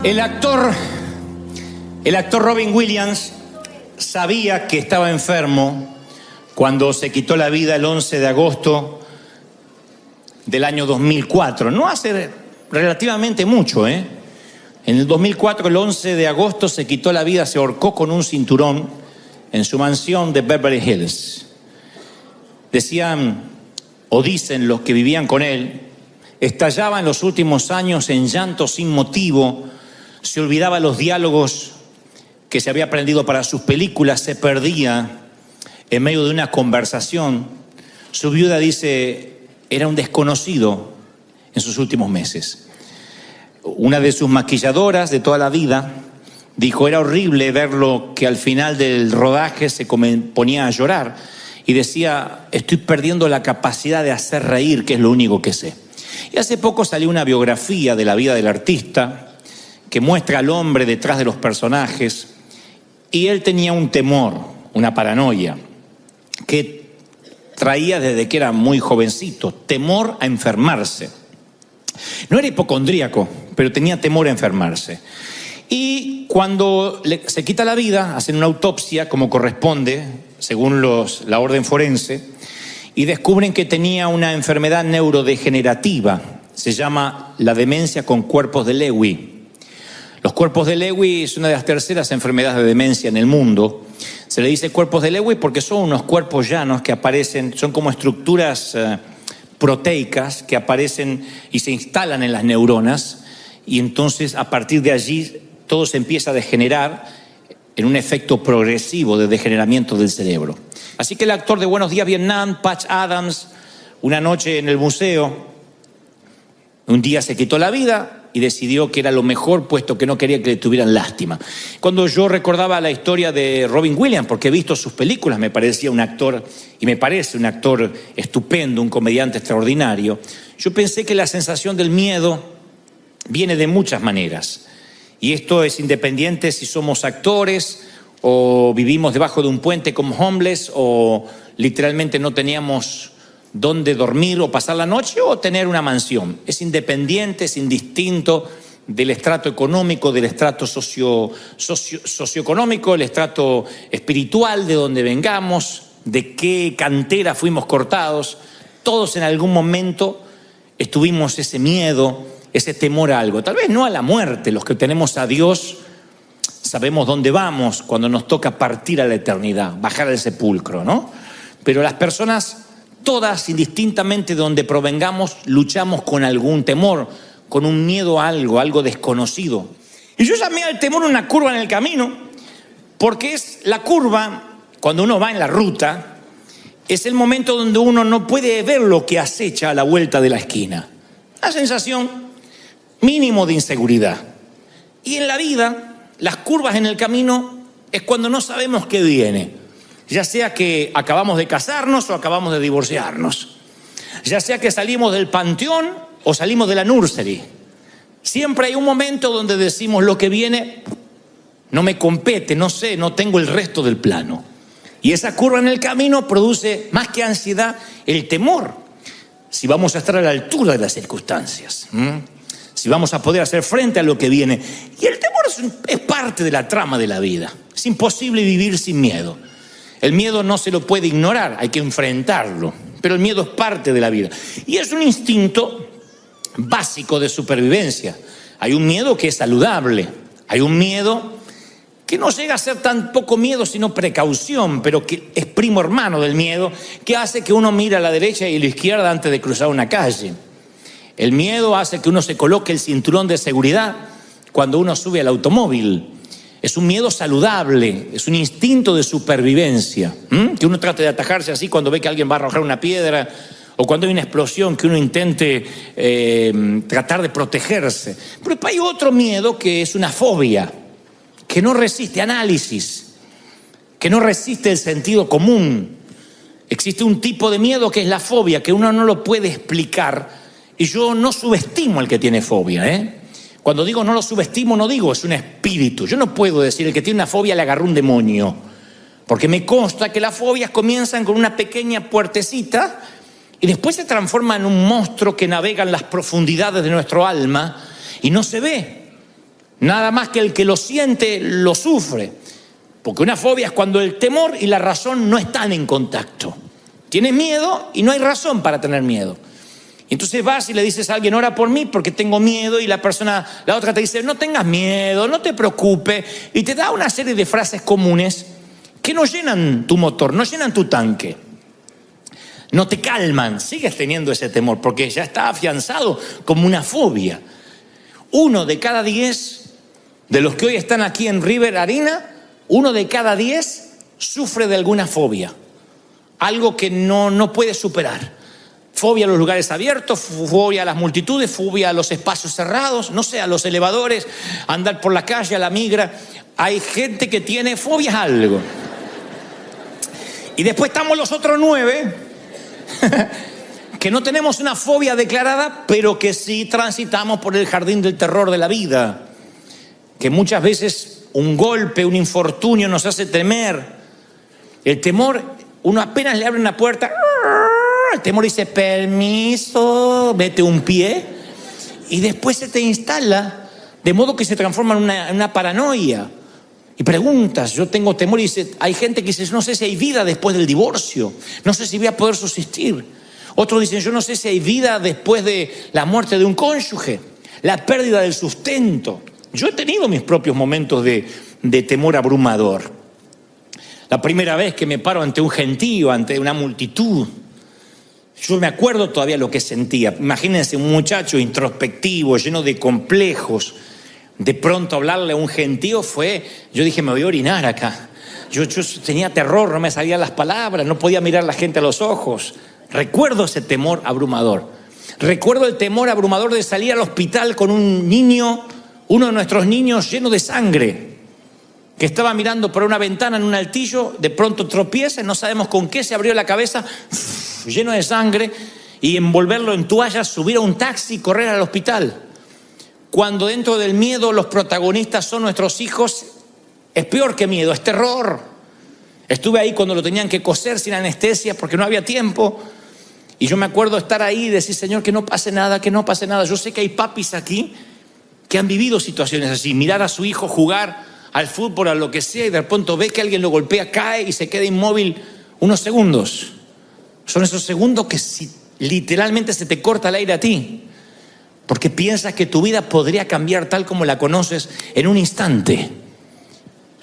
El actor Robin Williams sabía que estaba enfermo cuando se quitó la vida el 11 de agosto del año 2004. No hace relativamente mucho, En el 2004, el 11 de agosto, se quitó la vida, se ahorcó con un cinturón en su mansión de Beverly Hills. Decían, o dicen los que vivían con él, estallaba en los últimos años en llanto sin motivo, se olvidaba los diálogos que se había aprendido para sus películas, se perdía en medio de una conversación. Su viuda dice, era un desconocido en sus últimos meses. Una de sus maquilladoras de toda la vida dijo, era horrible verlo que al final del rodaje se ponía a llorar y decía, estoy perdiendo la capacidad de hacer reír, que es lo único que sé. Y hace poco salió una biografía de la vida del artista que muestra al hombre detrás de los personajes, y él tenía un temor, una paranoia, que traía desde que era muy jovencito, temor a enfermarse. No era hipocondríaco, pero tenía temor a enfermarse. Y cuando se quita la vida, hacen una autopsia como corresponde, según la orden forense, y descubren que tenía una enfermedad neurodegenerativa, se llama la demencia con cuerpos de Lewy. Los cuerpos de Lewy es una de las terceras enfermedades de demencia en el mundo. Se le dice cuerpos de Lewy porque son unos cuerpos llanos que aparecen, son como estructuras proteicas que aparecen y se instalan en las neuronas, y entonces a partir de allí todo se empieza a degenerar en un efecto progresivo de degeneramiento del cerebro. Así que el actor de Buenos Días Vietnam, Patch Adams, una noche en el museo, un día se quitó la vida y decidió que era lo mejor, puesto que no quería que le tuvieran lástima. Cuando yo recordaba la historia de Robin Williams, porque he visto sus películas, me parecía un actor, y me parece un actor estupendo, un comediante extraordinario, yo pensé que la sensación del miedo viene de muchas maneras. Y esto es independiente si somos actores o vivimos debajo de un puente como homeless, o literalmente no teníamos dónde dormir o pasar la noche, o tener una mansión. Es independiente, es indistinto del estrato económico, del estrato socioeconómico, el estrato espiritual, de donde vengamos, de qué cantera fuimos cortados. Todos en algún momento estuvimos ese miedo, ese temor a algo. Tal vez no a la muerte. Los que tenemos a Dios sabemos dónde vamos cuando nos toca partir a la eternidad, bajar al sepulcro, ¿no? Pero las personas, todas, indistintamente de donde provengamos, luchamos con algún temor, con un miedo a algo desconocido. Y yo llamé al temor una curva en el camino, porque es la curva, cuando uno va en la ruta, es el momento donde uno no puede ver lo que acecha a la vuelta de la esquina. Una sensación mínimo de inseguridad. Y en la vida, las curvas en el camino es cuando no sabemos qué viene. Ya sea que acabamos de casarnos o acabamos de divorciarnos. Ya sea que salimos del panteón o salimos de la nursery. Siempre hay un momento donde decimos, lo que viene no me compete, no sé, no tengo el resto del plano. Y esa curva en el camino produce, más que ansiedad, el temor. Si vamos a estar a la altura de las circunstancias. Si vamos a poder hacer frente a lo que viene. Y el temor es parte de la trama de la vida. Es imposible vivir sin miedo. El miedo no se lo puede ignorar, hay que enfrentarlo. Pero el miedo es parte de la vida. Y es un instinto básico de supervivencia. Hay un miedo que es saludable. Hay un miedo que no llega a ser tan poco miedo, sino precaución, pero que es primo hermano del miedo, que hace que uno mire a la derecha y a la izquierda antes de cruzar una calle. El miedo hace que uno se coloque el cinturón de seguridad cuando uno sube al automóvil. Es un miedo saludable, es un instinto de supervivencia, que uno trate de atajarse así cuando ve que alguien va a arrojar una piedra, o cuando hay una explosión, que uno intente tratar de protegerse. Pero hay otro miedo que es una fobia, que no resiste análisis, que no resiste el sentido común. Existe un tipo de miedo que es la fobia, que uno no lo puede explicar, y yo no subestimo al que tiene fobia, Cuando digo no lo subestimo, no digo es un espíritu. Yo no puedo decir el que tiene una fobia le agarró un demonio, porque me consta que las fobias comienzan con una pequeña puertecita y después se transforman en un monstruo que navega en las profundidades de nuestro alma y no se ve. Nada más que el que lo siente, lo sufre. Porque una fobia es cuando el temor y la razón no están en contacto. Tienes miedo y no hay razón para tener miedo. Entonces vas y le dices a alguien, ora por mí porque tengo miedo, y la otra te dice, no tengas miedo, no te preocupes, y te da una serie de frases comunes que no llenan tu motor, no llenan tu tanque, no te calman. Sigues teniendo ese temor porque ya está afianzado como una fobia. 1 de cada 10 de los que hoy están aquí en River Arena, 1 de cada 10 sufre de alguna fobia, algo que no puede superar. Fobia a los lugares abiertos, fobia a las multitudes, fobia a los espacios cerrados, no sé, a los elevadores, a andar por la calle, a la migra. Hay gente que tiene fobias a algo. Y después estamos los otros 9 que no tenemos una fobia declarada, pero que sí transitamos por el jardín del terror de la vida. Que muchas veces un golpe, un infortunio nos hace temer. El temor, uno apenas le abre una puerta, el temor dice, permiso, mete un pie, y después se te instala, de modo que se transforma en una paranoia. Y preguntas, yo tengo temor, y dice, hay gente que dice, no sé si hay vida después del divorcio, no sé si voy a poder subsistir. Otros dicen, yo no sé si hay vida después de la muerte de un cónyuge, la pérdida del sustento. Yo he tenido mis propios momentos de temor abrumador. La primera vez que me paro ante un gentío, ante una multitud, yo me acuerdo todavía lo que sentía. Imagínense un muchacho introspectivo, lleno de complejos. De pronto hablarle a un gentío yo dije, me voy a orinar acá. Yo tenía terror, no me salían las palabras, no podía mirar a la gente a los ojos. Recuerdo ese temor abrumador. Recuerdo el temor abrumador de salir al hospital con un niño, uno de nuestros niños lleno de sangre, que estaba mirando por una ventana en un altillo, de pronto tropieza, no sabemos con qué, se abrió la cabeza, lleno de sangre, y envolverlo en toallas, subir a un taxi y correr al hospital. Cuando dentro del miedo los protagonistas son nuestros hijos, es peor que miedo, es terror. Estuve ahí cuando lo tenían que coser sin anestesia porque no había tiempo, y yo me acuerdo estar ahí y decir, Señor, que no pase nada, que no pase nada. Yo sé que hay papis aquí que han vivido situaciones así, mirar a su hijo jugar al fútbol, a lo que sea, y de pronto ve que alguien lo golpea, cae y se queda inmóvil unos segundos. Son esos segundos que literalmente se te corta el aire a ti, porque piensas que tu vida podría cambiar tal como la conoces en un instante.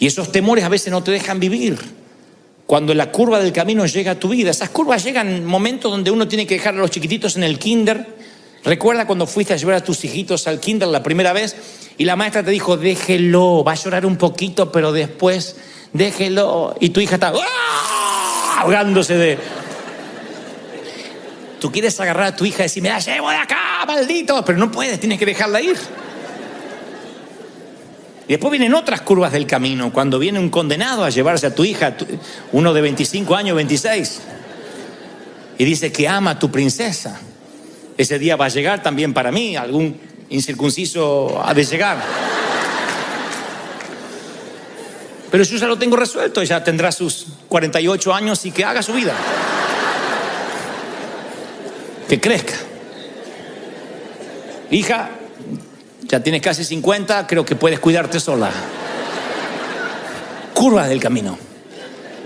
Y esos temores a veces no te dejan vivir. Cuando la curva del camino llega a tu vida, esas curvas llegan en momentos donde uno tiene que dejar a los chiquititos en el kinder. ¿Recuerda cuando fuiste a llevar a tus hijitos al kinder la primera vez y la maestra te dijo, déjelo, va a llorar un poquito, pero después déjelo? Y tu hija está ahogándose de... Tú quieres agarrar a tu hija y decir, me la llevo de acá, maldito, pero no puedes, tienes que dejarla ir. Y después vienen otras curvas del camino, cuando viene un condenado a llevarse a tu hija, uno de 25 años, 26, y dice que ama a tu princesa. Ese día va a llegar también para mí, algún incircunciso ha de llegar. Pero yo ya lo tengo resuelto, ella tendrá sus 48 años y que haga su vida. Que crezca. Hija, ya tienes casi 50, creo que puedes cuidarte sola. Curvas del camino,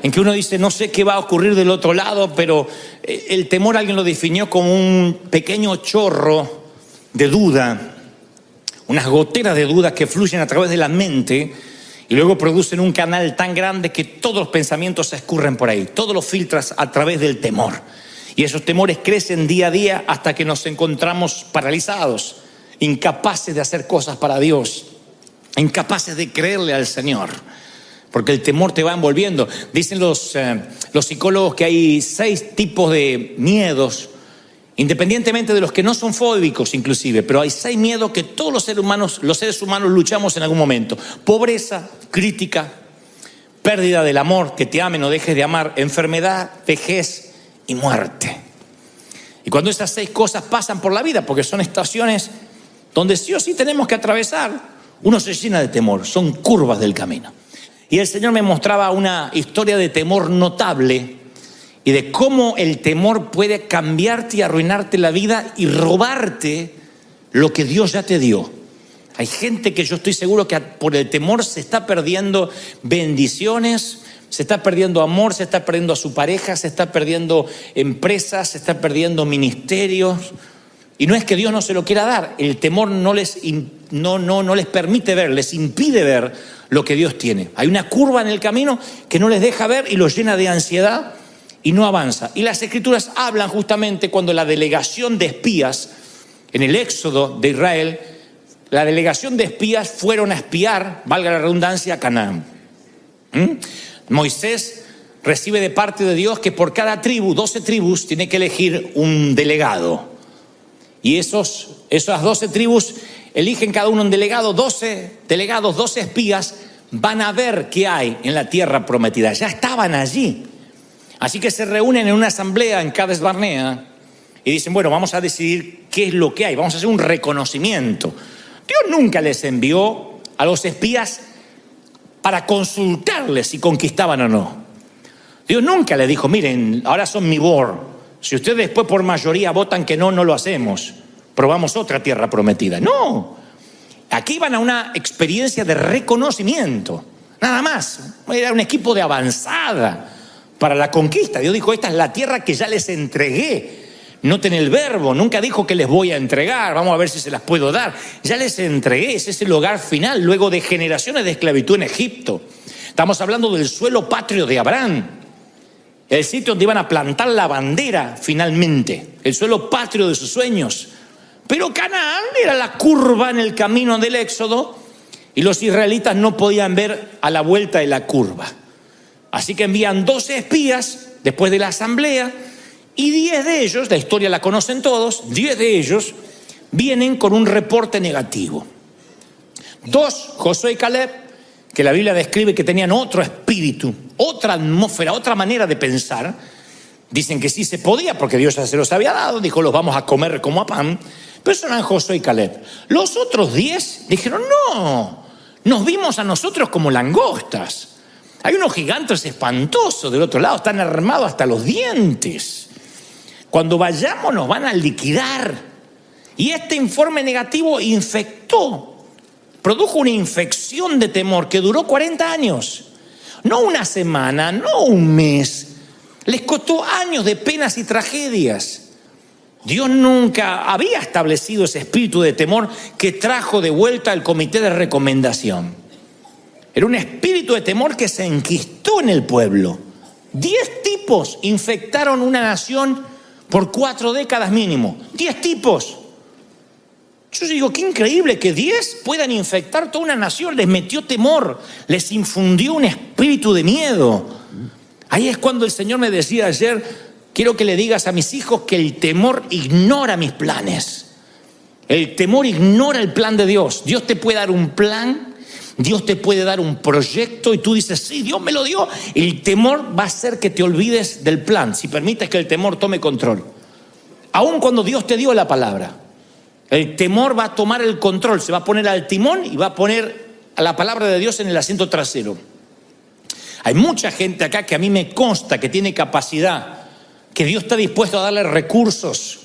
en que uno dice, no sé qué va a ocurrir del otro lado, pero el temor alguien lo definió como un pequeño chorro de duda, unas goteras de duda que fluyen a través de la mente y luego producen un canal tan grande que todos los pensamientos se escurren por ahí, todos los filtras a través del temor. Y esos temores crecen día a día hasta que nos encontramos paralizados, incapaces de hacer cosas para Dios, incapaces de creerle al Señor, porque el temor te va envolviendo. Dicen los psicólogos que hay 6 tipos de miedos, independientemente de los que no son fóbicos inclusive, pero hay 6 miedos que todos los seres humanos luchamos en algún momento: pobreza, crítica, pérdida del amor, que te amen o dejes de amar, enfermedad, vejez y muerte. Y cuando esas 6 cosas pasan por la vida, porque son estaciones donde sí o sí tenemos que atravesar, uno se llena de temor, son curvas del camino. Y el Señor me mostraba una historia de temor notable y de cómo el temor puede cambiarte y arruinarte la vida y robarte lo que Dios ya te dio. Hay gente que yo estoy seguro que por el temor se está perdiendo bendiciones, se está perdiendo amor, se está perdiendo a su pareja, se está perdiendo empresas, se está perdiendo ministerios. Y no es que Dios no se lo quiera dar, el temor no les permite ver, les impide ver lo que Dios tiene. Hay una curva en el camino que no les deja ver y los llena de ansiedad y no avanza. Y las Escrituras hablan justamente cuando la delegación de espías, en el éxodo de Israel, la delegación de espías fueron a espiar, valga la redundancia, a Canaán. Moisés recibe de parte de Dios que por cada tribu, 12 tribus, tiene que elegir un delegado. Y esas 12 tribus eligen cada uno un delegado, 12 delegados, 12 espías, van a ver qué hay en la tierra prometida. Ya estaban allí. Así que se reúnen en una asamblea en Cades Barnea y dicen, bueno, vamos a decidir qué es lo que hay, vamos a hacer un reconocimiento. Dios nunca les envió a los espías para consultarles si conquistaban o no. Dios nunca les dijo, miren, ahora son mi board. Si ustedes después por mayoría votan que no, no lo hacemos. Probamos otra tierra prometida. No. Aquí iban a una experiencia de reconocimiento. Nada más. Era un equipo de avanzada para la conquista. Dios dijo, esta es la tierra que ya les entregué. Noten el verbo. Nunca dijo que les voy a entregar. Vamos a ver si se las puedo dar. Ya les entregué. Ese es el hogar final luego de generaciones de esclavitud en Egipto. Estamos hablando del suelo patrio de Abraham. El sitio donde iban a plantar la bandera finalmente, el suelo patrio de sus sueños. Pero Canaán era la curva en el camino del Éxodo y los israelitas no podían ver a la vuelta de la curva. Así que envían 12 espías después de la asamblea y 10 de ellos, la historia la conocen todos, 10 de ellos vienen con un reporte negativo. 2, Josué y Caleb, que la Biblia describe que tenían otro espíritu, otra atmósfera, otra manera de pensar. Dicen que sí se podía porque Dios ya se los había dado, dijo los vamos a comer como a pan, pero eso eran Josué y Caleb. Los otros 10 dijeron no, nos vimos a nosotros como langostas. Hay unos gigantes espantosos del otro lado, están armados hasta los dientes. Cuando vayamos nos van a liquidar. Y este informe negativo produjo una infección de temor que duró 40 años. No una semana, no un mes. Les costó años de penas y tragedias. Dios nunca había establecido ese espíritu de temor que trajo de vuelta al comité de recomendación. Era un espíritu de temor que se enquistó en el pueblo. 10 tipos infectaron una nación por 4 décadas mínimo. 10 tipos. Yo digo, qué increíble que 10 puedan infectar toda una nación. Les metió temor, les infundió un espíritu de miedo. Ahí es cuando el Señor me decía ayer, quiero que le digas a mis hijos que el temor ignora mis planes. El temor ignora el plan de Dios. Dios te puede dar un plan, Dios te puede dar un proyecto y tú dices, sí, Dios me lo dio. El temor va a hacer que te olvides del plan, si permites que el temor tome control. Aun cuando Dios te dio la palabra. El temor va a tomar el control, se va a poner al timón y va a poner a la palabra de Dios en el asiento trasero. Hay mucha gente acá que a mí me consta que tiene capacidad, que Dios está dispuesto a darle recursos,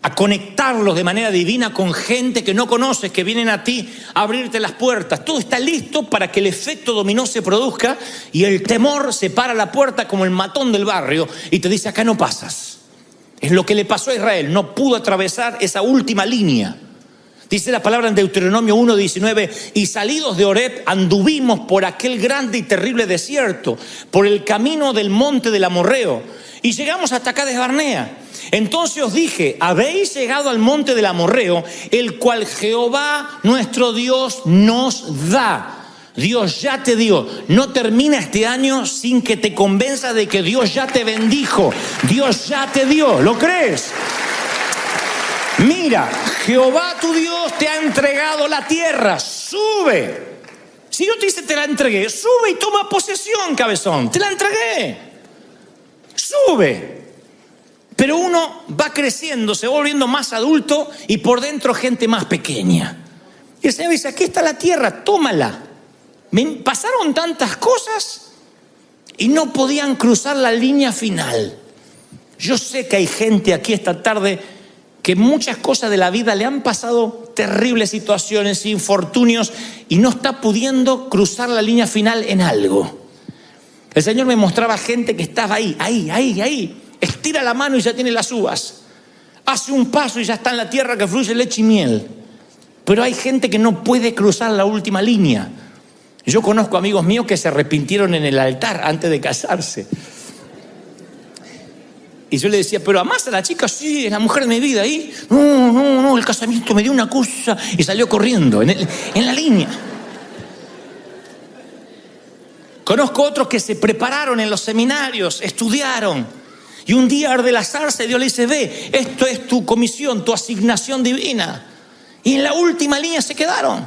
a conectarlos de manera divina con gente que no conoces, que vienen a ti a abrirte las puertas. Todo está listo para que el efecto dominó se produzca y el temor se para la puerta como el matón del barrio y te dice, acá no pasas. Es lo que le pasó a Israel, no pudo atravesar esa última línea. Dice la palabra en Deuteronomio 1:19, y salidos de Horeb anduvimos por aquel grande y terrible desierto, por el camino del monte del Amorreo, y llegamos hasta Cades Barnea. Entonces os dije, habéis llegado al monte del Amorreo, el cual Jehová nuestro Dios nos da. Dios ya te dio. No termina este año sin que te convenza de que Dios ya te bendijo. Dios ya te dio. ¿Lo crees? Mira, Jehová tu Dios te ha entregado la tierra. Sube. Si yo te dice te la entregué, sube y toma posesión, cabezón. Te la entregué. Sube. Pero uno va creciendo, se va volviendo más adulto y por dentro gente más pequeña. Y el Señor dice, aquí está la tierra, tómala. Pasaron tantas cosas y no podían cruzar la línea final. Yo sé que hay gente aquí esta tarde que muchas cosas de la vida le han pasado terribles situaciones, infortunios, y no está pudiendo cruzar la línea final en algo. El Señor me mostraba gente que estaba ahí. Estira la mano y ya tiene las uvas. Hace un paso y ya está en la tierra que fluye leche y miel. Pero hay gente que no puede cruzar la última línea. Yo conozco amigos míos que se arrepintieron en el altar antes de casarse. Y yo le decía, ¿pero amás a la chica? Sí, es la mujer de mi vida. ¿Y? No, el casamiento me dio una cosa. Y salió corriendo en la línea. Conozco otros que se prepararon en los seminarios, estudiaron. Y un día de la zarza Dios le dice, ve, esto es tu comisión, tu asignación divina. Y en la última línea se quedaron.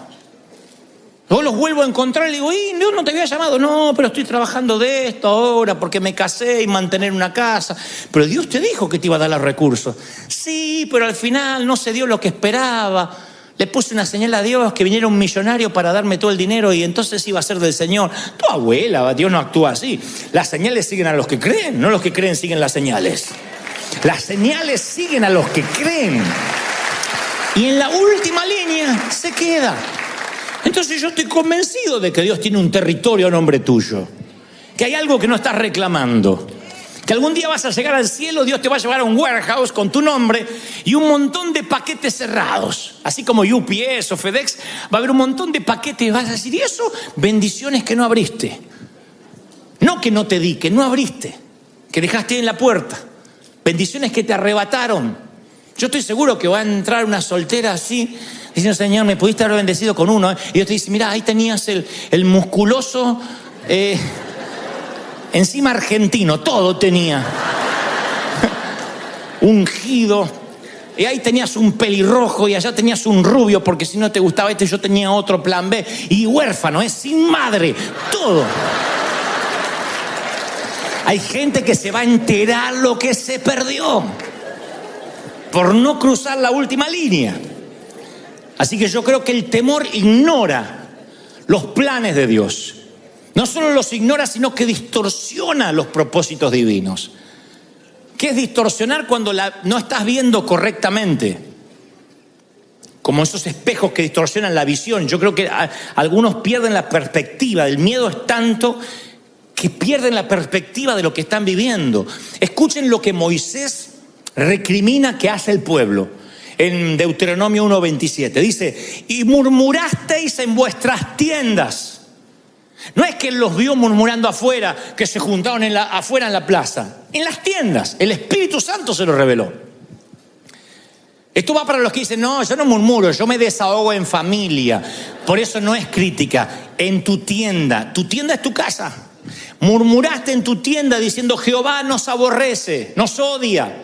Luego los vuelvo a encontrar y le digo, Dios no te había llamado. No, pero estoy trabajando de esto ahora porque me casé y mantener una casa. Pero Dios te dijo que te iba a dar los recursos. Sí, pero al final no se dio lo que esperaba. Le puse una señal a Dios que viniera un millonario para darme todo el dinero y entonces iba a ser del Señor. Tu abuela, Dios no actúa así. Las señales siguen a los que creen, no los que creen siguen las señales. Las señales siguen a los que creen. Y en la última línea se queda. Entonces yo estoy convencido de que Dios tiene un territorio a nombre tuyo, que hay algo que no estás reclamando, que algún día vas a llegar al cielo, Dios te va a llevar a un warehouse con tu nombre y un montón de paquetes cerrados, así como UPS o FedEx, va a haber un montón de paquetes y vas a decir, ¿y eso? Bendiciones que no abriste, no que no te di, que no abriste, que dejaste en la puerta, bendiciones que te arrebataron. Yo estoy seguro que va a entrar una soltera así, diciendo, Señor, me pudiste haber bendecido con uno. Y Dios te dice, mira, ahí tenías el musculoso, encima argentino, todo tenía. Ungido. Y ahí tenías un pelirrojo y allá tenías un rubio, porque si no te gustaba este, yo tenía otro plan B. Y huérfano, sin madre, todo. Hay gente que se va a enterar lo que se perdió por no cruzar la última línea. Así que yo creo que el temor ignora los planes de Dios. No solo los ignora, sino que distorsiona los propósitos divinos. ¿Qué es distorsionar cuando no estás viendo correctamente? Como esos espejos que distorsionan la visión. Yo creo que algunos pierden la perspectiva. El miedo es tanto que pierden la perspectiva de lo que están viviendo. Escuchen lo que Moisés recrimina que hace el pueblo en Deuteronomio 1:27. Dice, y murmurasteis en vuestras tiendas. No es que él los vio murmurando afuera, que se juntaron afuera en la plaza. En las tiendas, el Espíritu Santo se lo reveló. Esto va para los que dicen, no, yo no murmuro, yo me desahogo en familia. Por eso no es crítica. En tu tienda es tu casa. Murmuraste en tu tienda diciendo, Jehová nos aborrece, nos odia.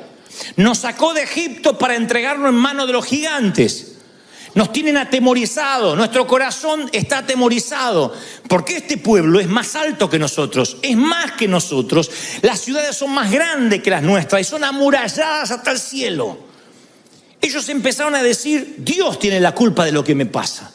Nos sacó de Egipto para entregarnos en manos de los gigantes. Nos tienen atemorizados, nuestro corazón está atemorizado, porque este pueblo es más alto que nosotros, es más que nosotros. Las ciudades son más grandes que las nuestras y son amuralladas hasta el cielo. Ellos empezaron a decir, Dios tiene la culpa de lo que me pasa.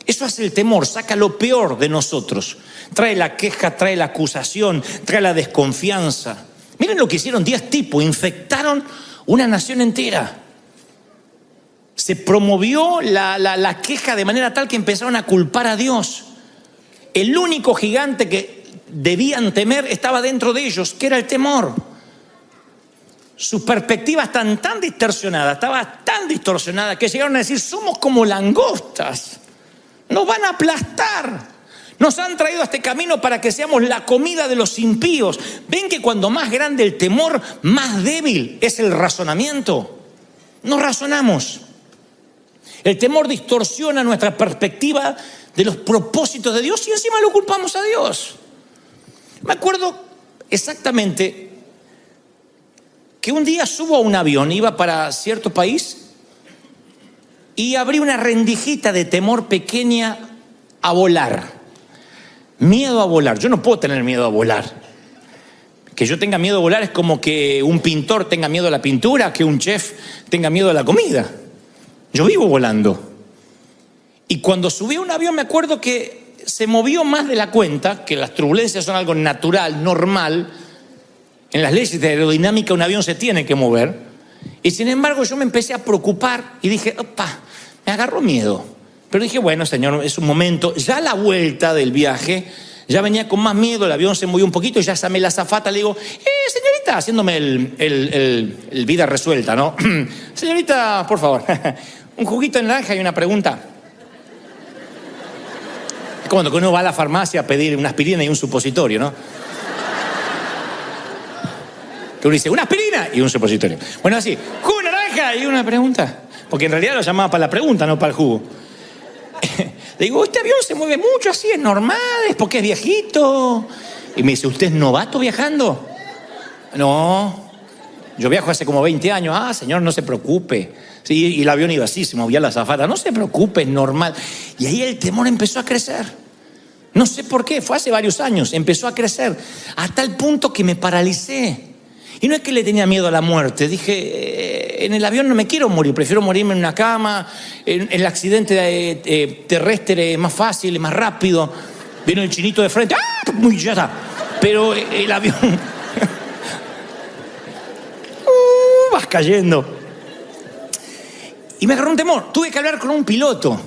Eso hace el temor, saca lo peor de nosotros. Trae la queja, trae la acusación, trae la desconfianza. Miren lo que hicieron 10 tipos, infectaron una nación entera. Se promovió la queja de manera tal que empezaron a culpar a Dios. El único gigante que debían temer estaba dentro de ellos, que era el temor. Sus perspectivas estaban tan distorsionadas que llegaron a decir, somos como langostas, nos van a aplastar. Nos han traído a este camino para que seamos la comida de los impíos. ¿Ven que cuando más grande el temor, más débil es el razonamiento? No razonamos. El temor distorsiona nuestra perspectiva de los propósitos de Dios y encima lo culpamos a Dios. Me acuerdo exactamente que un día subo a un avión, iba para cierto país y abrí una rendijita de temor pequeña a volar. Miedo a volar. Yo no puedo tener miedo a volar. Que yo tenga miedo a volar es como que un pintor tenga miedo a la pintura, que un chef tenga miedo a la comida. Yo vivo volando. Y cuando subí a un avión me acuerdo que se movió más de la cuenta, que las turbulencias son algo natural, normal. En las leyes de aerodinámica un avión se tiene que mover. Y sin embargo yo me empecé a preocupar y dije, opa, me agarró miedo. Pero dije, bueno, Señor, es un momento. Ya a la vuelta del viaje, ya venía con más miedo, el avión se movió un poquito y ya llamé a la azafata, le digo, señorita, haciéndome el vida resuelta, ¿no? Señorita, por favor, un juguito de naranja y una pregunta. Es como cuando uno va a la farmacia a pedir una aspirina y un supositorio, ¿no? Que uno dice, una aspirina y un supositorio. Bueno, así, jugo de naranja y una pregunta. Porque en realidad lo llamaba para la pregunta, no para el jugo. Le digo, este avión se mueve mucho así, es normal, es porque es viejito. Y me dice, ¿usted es novato viajando? No, yo viajo hace como 20 años. Ah, señor, no se preocupe. Sí, y el avión iba así, se movía la azafata. No se preocupe, es normal. Y ahí el temor empezó a crecer. No sé por qué, fue hace varios años, empezó a crecer. Hasta el punto que me paralicé. Y no es que le tenía miedo a la muerte. Dije, en el avión no me quiero morir, prefiero morirme en una cama. En el accidente terrestre es más fácil, es más rápido. Viene el chinito de frente, ¡ah! Muy ya está. Pero el avión vas cayendo. Y me agarró un temor. Tuve que hablar con un piloto.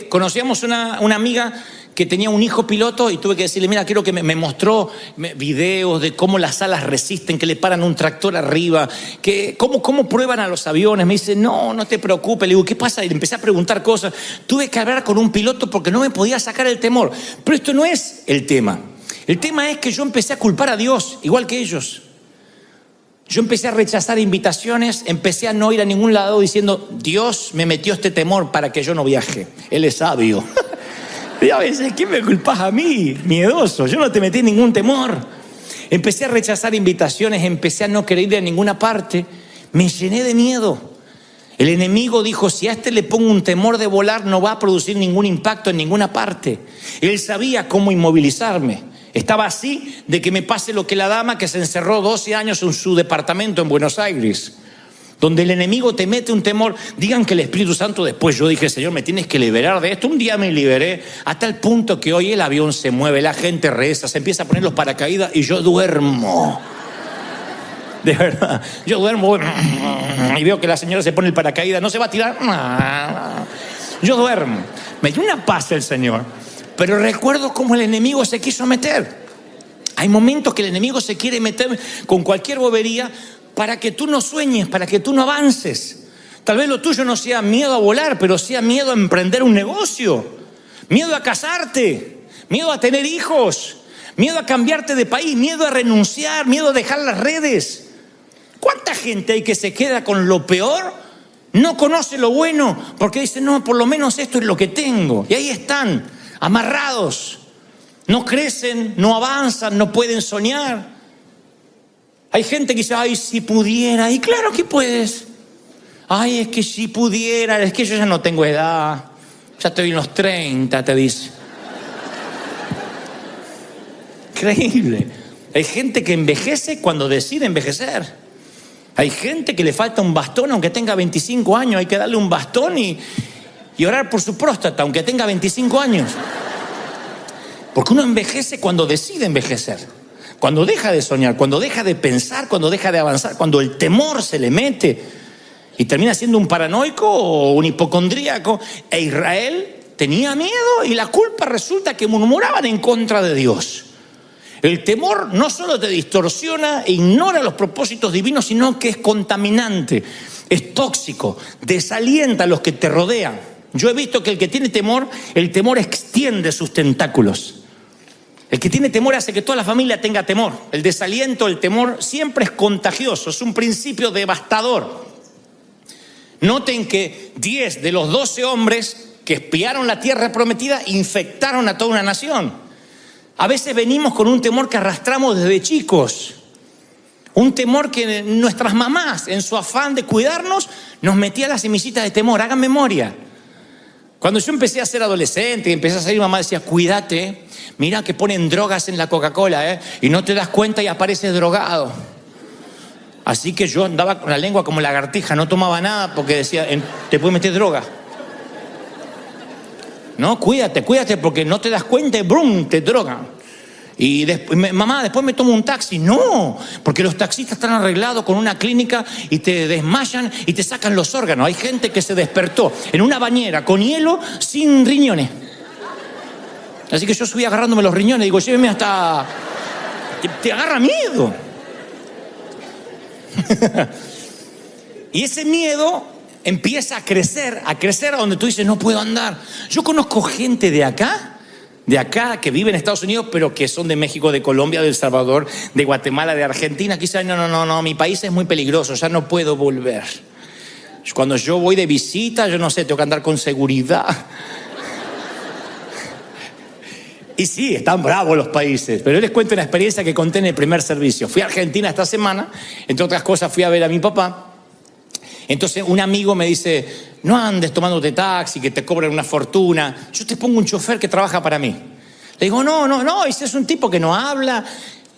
Conocíamos una amiga que tenía un hijo piloto y tuve que decirle, mira, quiero que me mostró videos de cómo las alas resisten, que le paran un tractor arriba, que cómo prueban a los aviones. Me dice, no te preocupes. Le digo, ¿qué pasa? Y le empecé a preguntar cosas. Tuve que hablar con un piloto porque no me podía sacar el temor. Pero esto no es el tema. El tema es que yo empecé a culpar a Dios, igual que ellos. Yo empecé a rechazar invitaciones, empecé a no ir a ningún lado diciendo, Dios me metió este temor para que yo no viaje. Él es sabio. Y a veces, ¿quién me culpas a mí? Miedoso, yo no te metí ningún temor. Empecé a rechazar invitaciones, empecé a no querer ir a ninguna parte. Me llené de miedo. El enemigo dijo, si a este le pongo un temor de volar, no va a producir ningún impacto en ninguna parte. Él sabía cómo inmovilizarme. Estaba así de que me pase lo que la dama que se encerró 12 años en su departamento en Buenos Aires, donde el enemigo te mete un temor. Digan que el Espíritu Santo después, yo dije, Señor, me tienes que liberar de esto. Un día me liberé, hasta el punto que hoy el avión se mueve, la gente reza, se empieza a poner los paracaídas y yo duermo. De verdad, yo duermo y veo que la señora se pone el paracaídas, no se va a tirar. Yo duermo. Me dio una paz el Señor, pero recuerdo cómo el enemigo se quiso meter. Hay momentos que el enemigo se quiere meter con cualquier bobería para que tú no sueñes, para que tú no avances. Tal vez lo tuyo no sea miedo a volar, pero sea miedo a emprender un negocio, miedo a casarte, miedo a tener hijos, miedo a cambiarte de país, miedo a renunciar, miedo a dejar las redes. ¿Cuánta gente hay que se queda con lo peor? No conoce lo bueno porque dice, no, por lo menos esto es lo que tengo. Y ahí están, amarrados. No crecen, no avanzan, no pueden soñar. Hay gente que dice, ay, si pudiera. Y claro que puedes. Ay, es que si pudiera, es que yo ya no tengo edad. Ya estoy en los 30, te dice. Increíble. Hay gente que envejece cuando decide envejecer. Hay gente que le falta un bastón aunque tenga 25 años. Hay que darle un bastón y orar por su próstata aunque tenga 25 años. Porque uno envejece cuando decide envejecer. Cuando deja de soñar, cuando deja de pensar, cuando deja de avanzar, cuando el temor se le mete y termina siendo un paranoico o un hipocondríaco. E Israel tenía miedo y la culpa resulta que murmuraban en contra de Dios. El temor no solo te distorsiona e ignora los propósitos divinos, sino que es contaminante, es tóxico, desalienta a los que te rodean. Yo he visto que el que tiene temor, el temor extiende sus tentáculos. El que tiene temor hace que toda la familia tenga temor. El desaliento, el temor siempre es contagioso, es un principio devastador. Noten que 10 de los 12 hombres que espiaron la tierra prometida infectaron a toda una nación. A veces venimos con un temor que arrastramos desde chicos. Un temor que nuestras mamás, en su afán de cuidarnos, nos metían las semillitas de temor. Hagan memoria. Cuando yo empecé a ser adolescente y empecé a salir, mamá decía, cuídate, mira que ponen drogas en la Coca-Cola, y no te das cuenta y apareces drogado. Así que yo andaba con la lengua como lagartija, no tomaba nada porque decía, te puede meter droga. No, cuídate porque no te das cuenta y ¡brum!, te drogan. Y después, mamá, después me tomo un taxi. No, porque los taxistas están arreglados con una clínica y te desmayan y te sacan los órganos. Hay gente que se despertó en una bañera con hielo sin riñones. Así que yo subí agarrándome los riñones. Digo, lléveme hasta... Te agarra miedo. Y ese miedo empieza a crecer a donde tú dices, no puedo andar. Yo conozco gente de acá, que vive en Estados Unidos, pero que son de México, de Colombia, de El Salvador, de Guatemala, de Argentina. Quizás, no, mi país es muy peligroso, ya no puedo volver. Cuando yo voy de visita, yo no sé, tengo que andar con seguridad. Y sí, están bravos los países, pero yo les cuento una experiencia que conté en el primer servicio. Fui a Argentina esta semana, entre otras cosas fui a ver a mi papá. Entonces un amigo me dice, no andes tomándote taxi, que te cobran una fortuna. Yo te pongo un chofer que trabaja para mí. Le digo, no, ese es un tipo que no habla,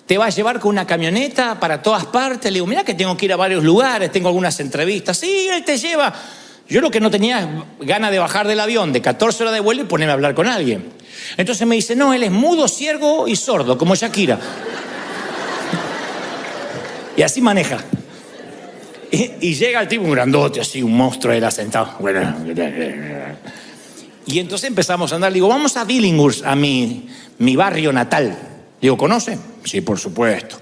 te va a llevar con una camioneta para todas partes. Le digo, mira que tengo que ir a varios lugares, tengo algunas entrevistas. Sí, él te lleva. Yo lo que no tenía es ganas de bajar del avión de 14 horas de vuelo y ponerme a hablar con alguien. Entonces me dice, no, él es mudo, ciego y sordo, como Shakira. Y así maneja. Y llega el tipo, un grandote, así, un monstruo, era sentado. Y entonces empezamos a andar. Le digo, vamos a Billinghurst, a mi barrio natal. Le digo, ¿conoce? Sí, por supuesto.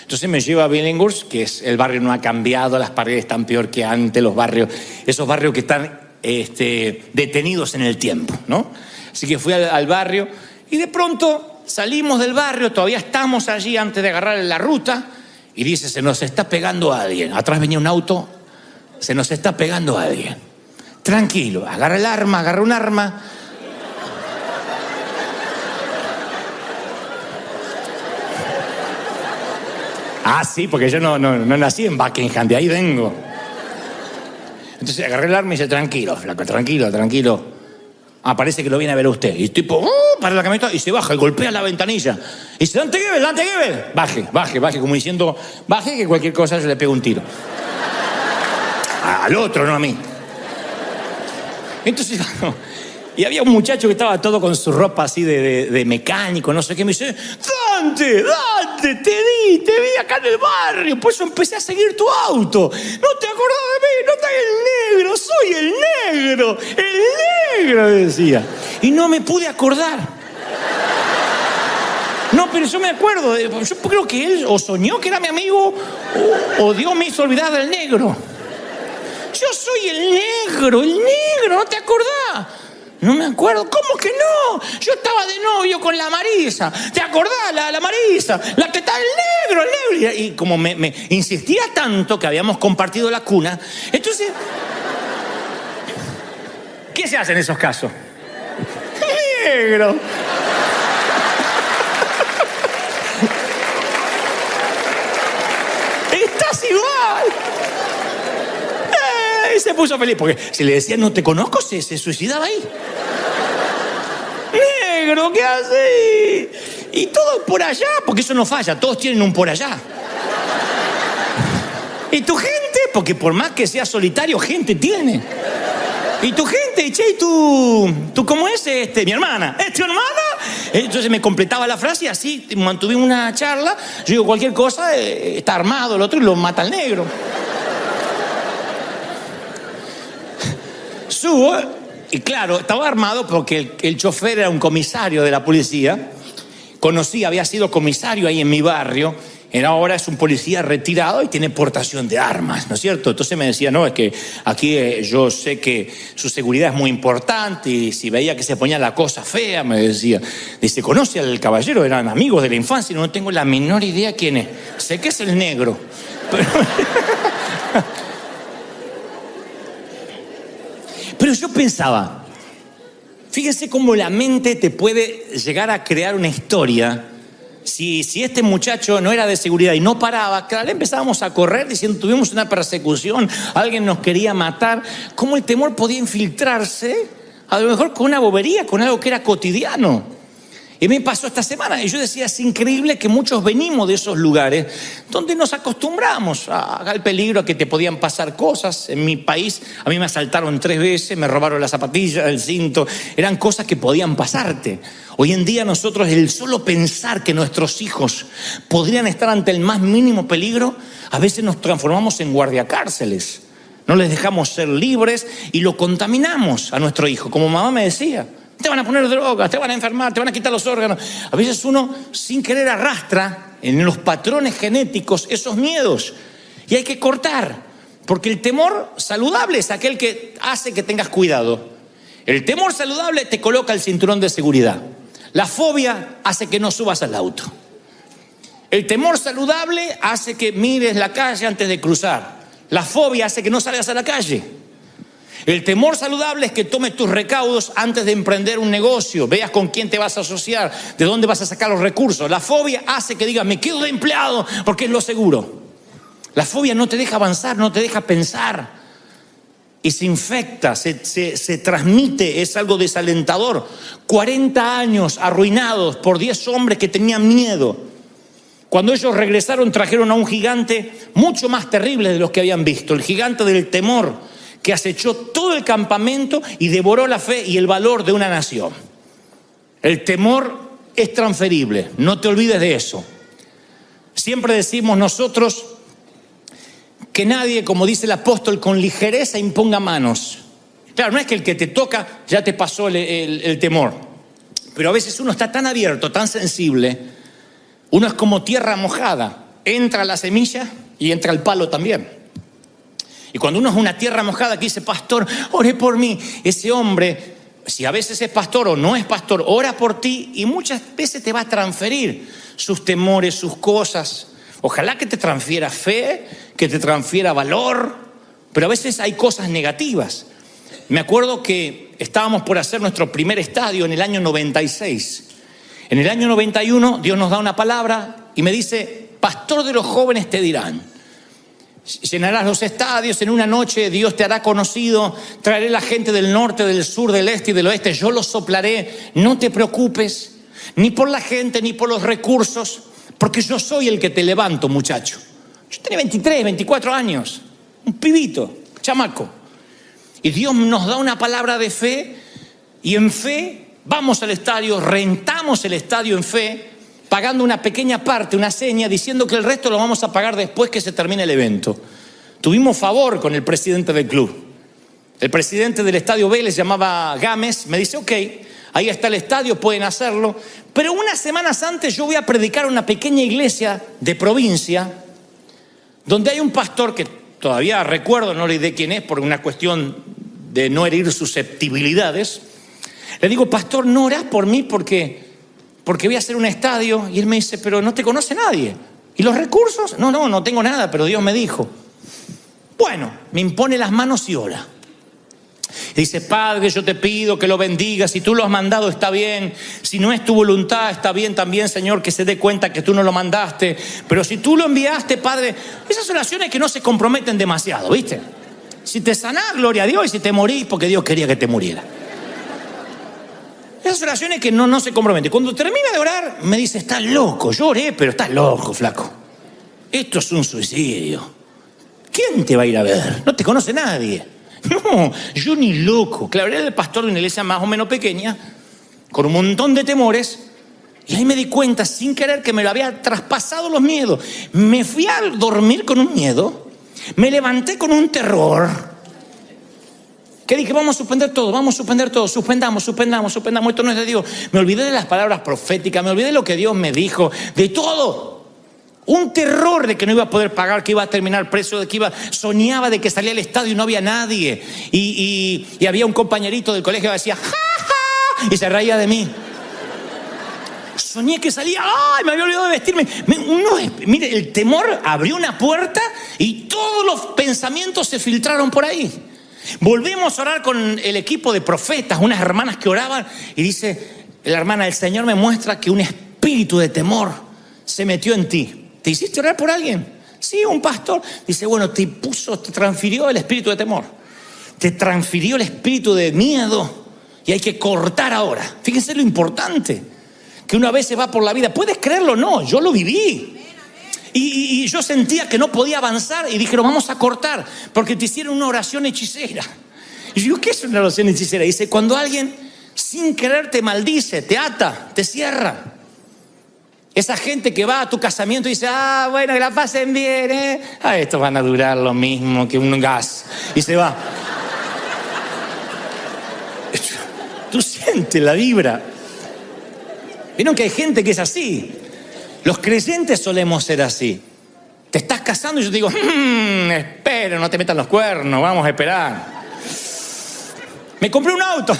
Entonces me lleva a Billinghurst, que es el barrio, no ha cambiado, las paredes están peor que antes, los barrios, esos barrios que están detenidos en el tiempo, ¿no? Así que fui al barrio y de pronto salimos del barrio, todavía estamos allí antes de agarrar la ruta y dice, se nos está pegando alguien. Atrás venía un auto, se nos está pegando alguien. Tranquilo, agarra un arma. Ah, sí, porque yo no nací en Buckingham, de ahí vengo. Entonces agarré el arma y dice, tranquilo, flaco, tranquilo. Ah, parece que lo viene a ver usted. Y el tipo, para la camioneta y se baja y golpea la ventanilla. Y dice, Dante Gebel. Baje, como diciendo, baje que cualquier cosa yo le pego un tiro. Al otro, no a mí. Entonces, y había un muchacho que estaba todo con su ropa así de mecánico, no sé qué, me dice, Dante, te vi acá en el barrio, por eso empecé a seguir tu auto. No te acordás de mí, no estás el negro, soy el negro, decía. Y no me pude acordar. No, pero yo me acuerdo, yo creo que él o soñó que era mi amigo o Dios me hizo olvidar del negro. Yo soy el negro, ¿no te acordás? No me acuerdo. ¿Cómo que no? Yo estaba de novio con la Marisa. ¿Te acordás? La Marisa. La que está el negro. Y como me insistía tanto que habíamos compartido la cuna, entonces... ¿Qué se hace en esos casos? Negro. Estás igual. Y se puso feliz, porque si le decían no te conozco, se suicidaba ahí. Negro, ¿qué haces? Y todo por allá, porque eso no falla, todos tienen un por allá. Y tu gente, porque por más que sea solitario, gente tiene. Y tu gente, che, ¿y tú cómo es? Mi hermana. ¿Es tu hermana? Entonces me completaba la frase y así mantuvimos una charla. Yo digo, cualquier cosa, está armado el otro y lo mata al negro. Subo, y claro, estaba armado porque el chofer era un comisario de la policía. Había sido comisario ahí en mi barrio. Ahora es un policía retirado y tiene portación de armas, ¿no es cierto? Entonces me decía, no, es que aquí yo sé que su seguridad es muy importante y si veía que se ponía la cosa fea, me decía. Dice, ¿conoce al caballero? Eran amigos de la infancia y no tengo la menor idea quién es. Sé que es el negro. Pero yo pensaba, fíjense cómo la mente te puede llegar a crear una historia. Si este muchacho no era de seguridad y no paraba, claro, empezábamos a correr diciendo, tuvimos una persecución, alguien nos quería matar. ¿Cómo el temor podía infiltrarse? A lo mejor con una bobería, con algo que era cotidiano. Y me pasó esta semana y yo decía, es increíble que muchos venimos de esos lugares donde nos acostumbramos al peligro, a que te podían pasar cosas. En mi país a mí me asaltaron 3 veces, me robaron las zapatillas, el cinto, eran cosas que podían pasarte. Hoy en día nosotros, el solo pensar que nuestros hijos podrían estar ante el más mínimo peligro, a veces nos transformamos en guardiacárceles. No les dejamos ser libres y lo contaminamos a nuestro hijo. Como mamá me decía, te van a poner drogas, te van a enfermar, te van a quitar los órganos. A veces uno sin querer arrastra en los patrones genéticos esos miedos. Y hay que cortar, porque el temor saludable es aquel que hace que tengas cuidado. El temor saludable te coloca el cinturón de seguridad. La fobia hace que no subas al auto. El temor saludable hace que mires la calle antes de cruzar. La fobia hace que no salgas a la calle. El temor saludable es que tomes tus recaudos antes de emprender un negocio, veas con quién te vas a asociar, de dónde vas a sacar los recursos. La fobia hace que digas, me quedo de empleado porque es lo seguro. La fobia no te deja avanzar, no te deja pensar. Y se infecta, se transmite, es algo desalentador. 40 años arruinados por 10 hombres que tenían miedo. Cuando ellos regresaron, trajeron a un gigante mucho más terrible de los que habían visto, el gigante del temor, que acechó todo el campamento y devoró la fe y el valor de una nación. El temor es transferible, no te olvides de eso. Siempre decimos nosotros que nadie, como dice el apóstol, con ligereza imponga manos. Claro, no es que el que te toca ya te pasó el temor, pero a veces uno está tan abierto, tan sensible, uno es como tierra mojada, entra la semilla y entra el palo también. Y cuando uno es una tierra mojada que dice, pastor, ore por mí, ese hombre, si a veces es pastor o no es pastor, ora por ti y muchas veces te va a transferir sus temores, sus cosas. Ojalá que te transfiera fe, que te transfiera valor, pero a veces hay cosas negativas. Me acuerdo que estábamos por hacer nuestro primer estadio en el año 96. En el año 91 Dios nos da una palabra y me dice, pastor de los jóvenes te dirán. Llenarás los estadios, en una noche Dios te hará conocido, traeré la gente del norte, del sur, del este y del oeste, yo los soplaré, no te preocupes, ni por la gente, ni por los recursos, porque yo soy el que te levanto, muchacho. Yo tenía 23, 24 años, un pibito, chamaco. Y Dios nos da una palabra de fe, y en fe vamos al estadio, rentamos el estadio en fe, pagando una pequeña parte, una seña, diciendo que el resto lo vamos a pagar después que se termine el evento. Tuvimos favor con el presidente del club. El presidente del estadio Vélez, llamaba Gámez, me dice, ok, ahí está el estadio, pueden hacerlo. Pero unas semanas antes yo voy a predicar a una pequeña iglesia de provincia, donde hay un pastor que todavía recuerdo, no le diré quién es, por una cuestión de no herir susceptibilidades. Le digo, pastor, ¿no orás por mí porque voy a hacer un estadio? Y él me dice, pero no te conoce nadie. ¿Y los recursos? No tengo nada, pero Dios me dijo. Bueno, me impone las manos y ora. Y dice, Padre, yo te pido que lo bendigas. Si tú lo has mandado, está bien. Si no es tu voluntad, está bien también, Señor, que se dé cuenta que tú no lo mandaste. Pero si tú lo enviaste, Padre, esas oraciones que no se comprometen demasiado, ¿viste? Si te sanás, gloria a Dios. Y si te morís, porque Dios quería que te muriera. Esas oraciones que no se comprometen. Cuando termina de orar, me dice, estás loco. Yo oré, pero estás loco, flaco. Esto es un suicidio. ¿Quién te va a ir a ver? No te conoce nadie. No, yo ni loco. Claro, era el pastor de una iglesia más o menos pequeña, con un montón de temores. Y ahí me di cuenta, sin querer, que me lo había traspasado los miedos. Me fui a dormir con un miedo. Me levanté con un terror. Que dije, vamos a suspender todo, suspendamos, esto no es de Dios. Me olvidé de las palabras proféticas, me olvidé de lo que Dios me dijo, de todo. Un terror de que no iba a poder pagar, que iba a terminar preso, de que soñaba de que salía al estadio y no había nadie. Y había un compañerito del colegio que decía, ¡ja, ja! Y se reía de mí. Soñé que salía, ¡ay! Me había olvidado de vestirme. Mire, el temor abrió una puerta y todos los pensamientos se filtraron por ahí. Volvimos a orar con el equipo de profetas, unas hermanas que oraban, y dice la hermana, el Señor me muestra que un espíritu de temor se metió en ti. ¿Te hiciste orar por alguien? Sí, un pastor. Dice, bueno, te transfirió el espíritu de temor, te transfirió el espíritu de miedo, y hay que cortar ahora. Fíjense lo importante. que uno a veces va por la vida. ¿Puedes creerlo o no? Yo lo viví. Y yo sentía que no podía avanzar y dije, vamos a cortar, porque te hicieron una oración hechicera. Y yo digo, ¿qué es una oración hechicera? Dice, cuando alguien sin querer te maldice, te ata, te cierra. Esa gente que va a tu casamiento y dice, bueno, que la pasen bien, ¿eh? Estos van a durar lo mismo que un gas. Y se va. Tú sientes la vibra. Vieron que hay gente que es así. Los creyentes solemos ser así. Te estás casando y yo te digo, espera, no te metan los cuernos, vamos a esperar. Me compré un auto.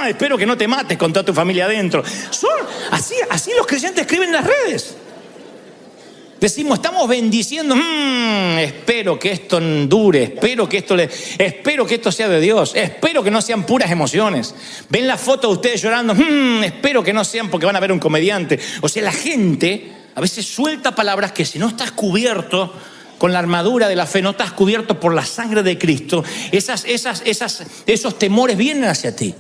Espero que no te mates con toda tu familia adentro. Así los creyentes escriben en las redes. Decimos, estamos bendiciendo. Espero que esto dure. Espero que esto sea de Dios. Espero que no sean puras emociones. Ven la foto de ustedes llorando. Espero que no sean porque van a ver un comediante. O sea, la gente a veces suelta palabras que si no estás cubierto con la armadura de la fe, no estás cubierto por la sangre de Cristo, esos temores vienen hacia ti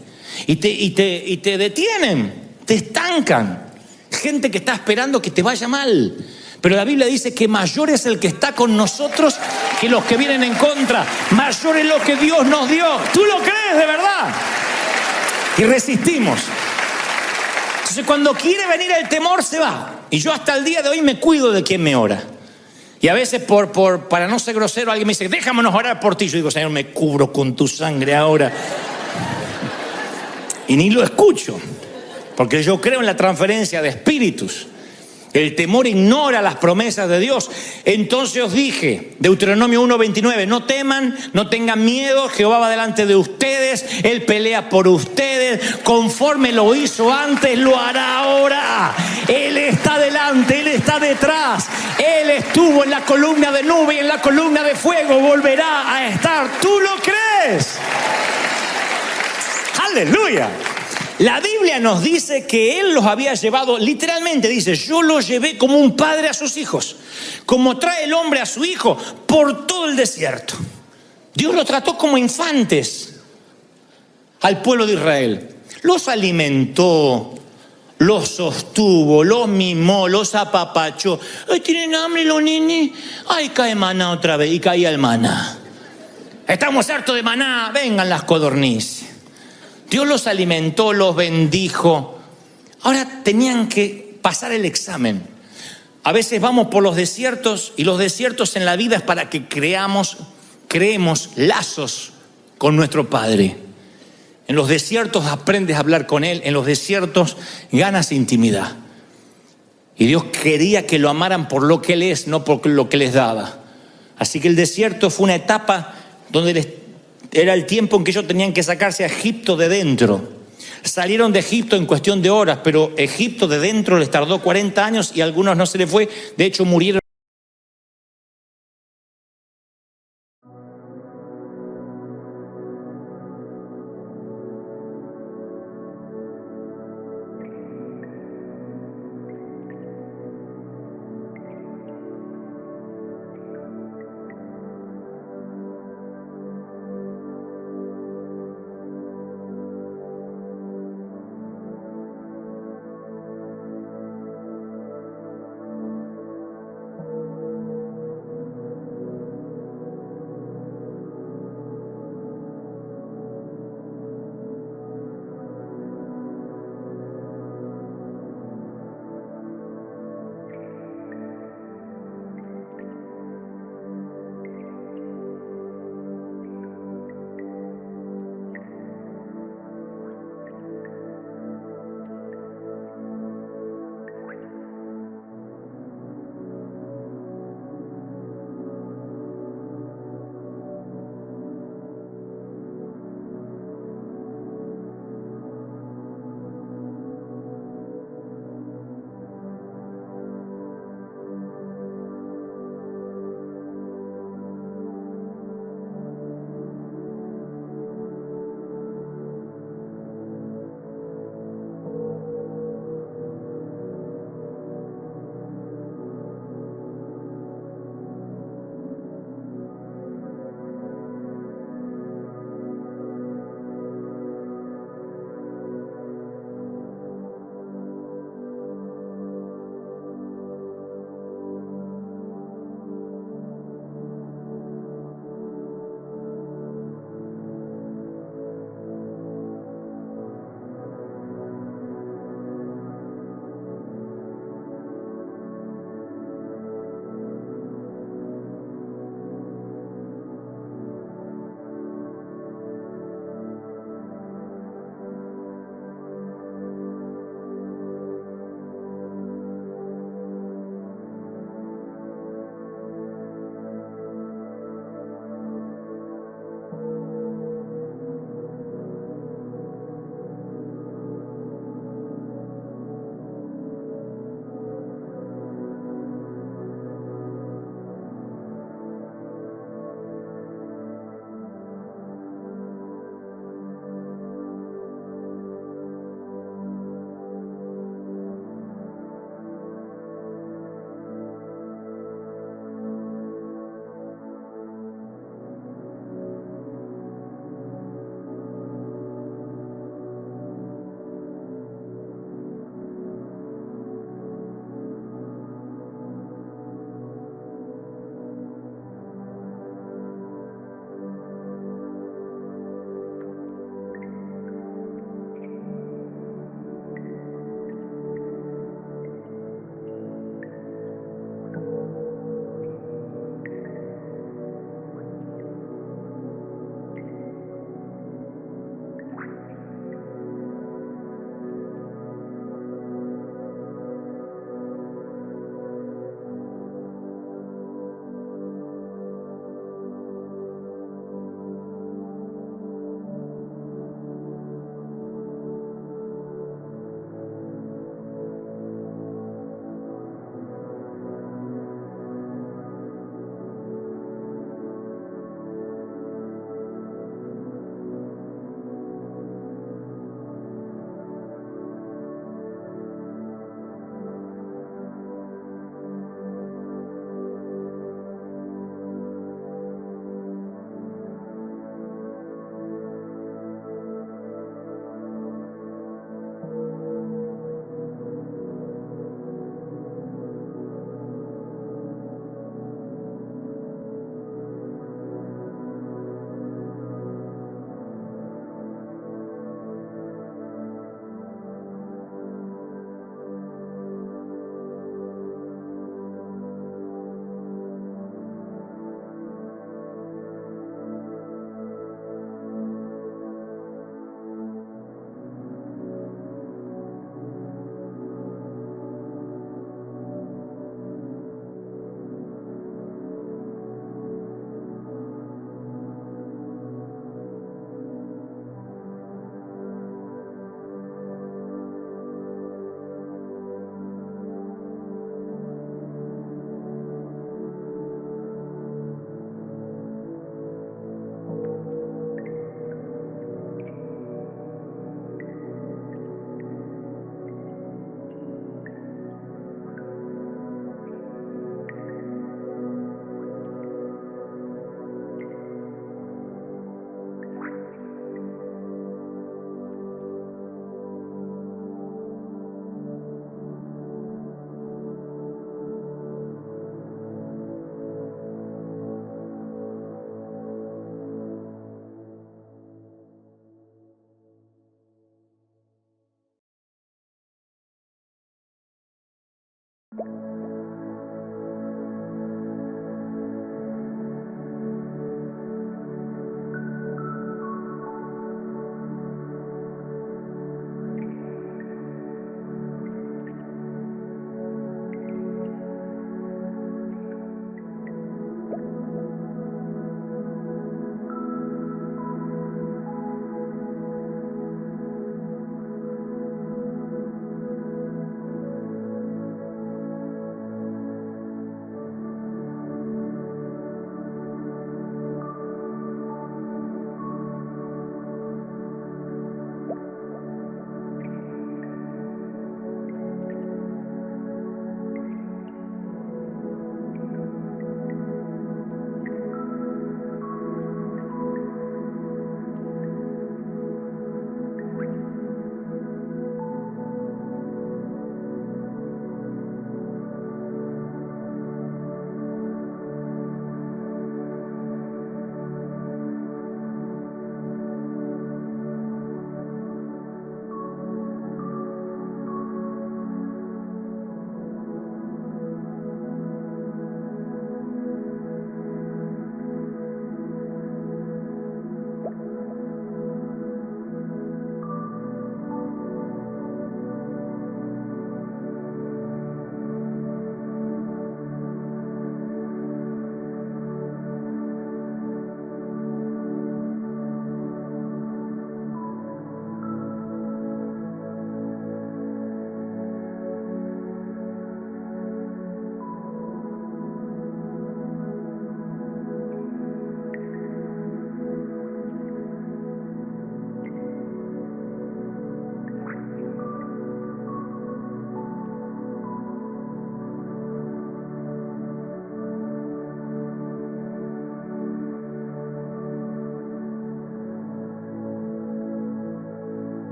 y te detienen, te estancan. Gente que está esperando que te vaya mal. Pero la Biblia dice que mayor es el que está con nosotros que los que vienen en contra. Mayor es lo que Dios nos dio. ¿Tú lo crees de verdad? Y resistimos. Entonces cuando quiere venir el temor se va. Y yo hasta el día de hoy me cuido de quien me ora. Y a veces para no ser grosero alguien me dice, déjamonos orar por ti. Yo digo, Señor, me cubro con tu sangre ahora. Y ni lo escucho, porque yo creo en la transferencia de espíritus. El temor ignora las promesas de Dios. Entonces os dije, Deuteronomio 1:29, no teman, no tengan miedo, Jehová va delante de ustedes, Él pelea por ustedes, conforme lo hizo antes, lo hará ahora. Él está delante, Él está detrás, Él estuvo en la columna de nube y en la columna de fuego volverá a estar. ¿Tú lo crees? ¡Aleluya! La Biblia nos dice que Él los había llevado, literalmente dice, yo los llevé como un padre a sus hijos, como trae el hombre a su hijo por todo el desierto. Dios los trató como infantes al pueblo de Israel. Los alimentó, los sostuvo, los mimó, los apapachó. Ay, ¿tienen hambre los nenes? Ay, cae maná otra vez. Y caía el maná. Estamos hartos de maná, vengan las codornices. Dios los alimentó, los bendijo. Ahora tenían que pasar el examen. A veces vamos por los desiertos y los desiertos en la vida es para que creemos lazos con nuestro Padre. En los desiertos aprendes a hablar con Él, en los desiertos ganas intimidad. Y Dios quería que lo amaran por lo que Él es, no por lo que les daba. Así que el desierto fue una etapa donde era el tiempo en que ellos tenían que sacarse a Egipto de dentro. Salieron de Egipto en cuestión de horas, pero Egipto de dentro les tardó 40 años y a algunos no se les fue. De hecho, murieron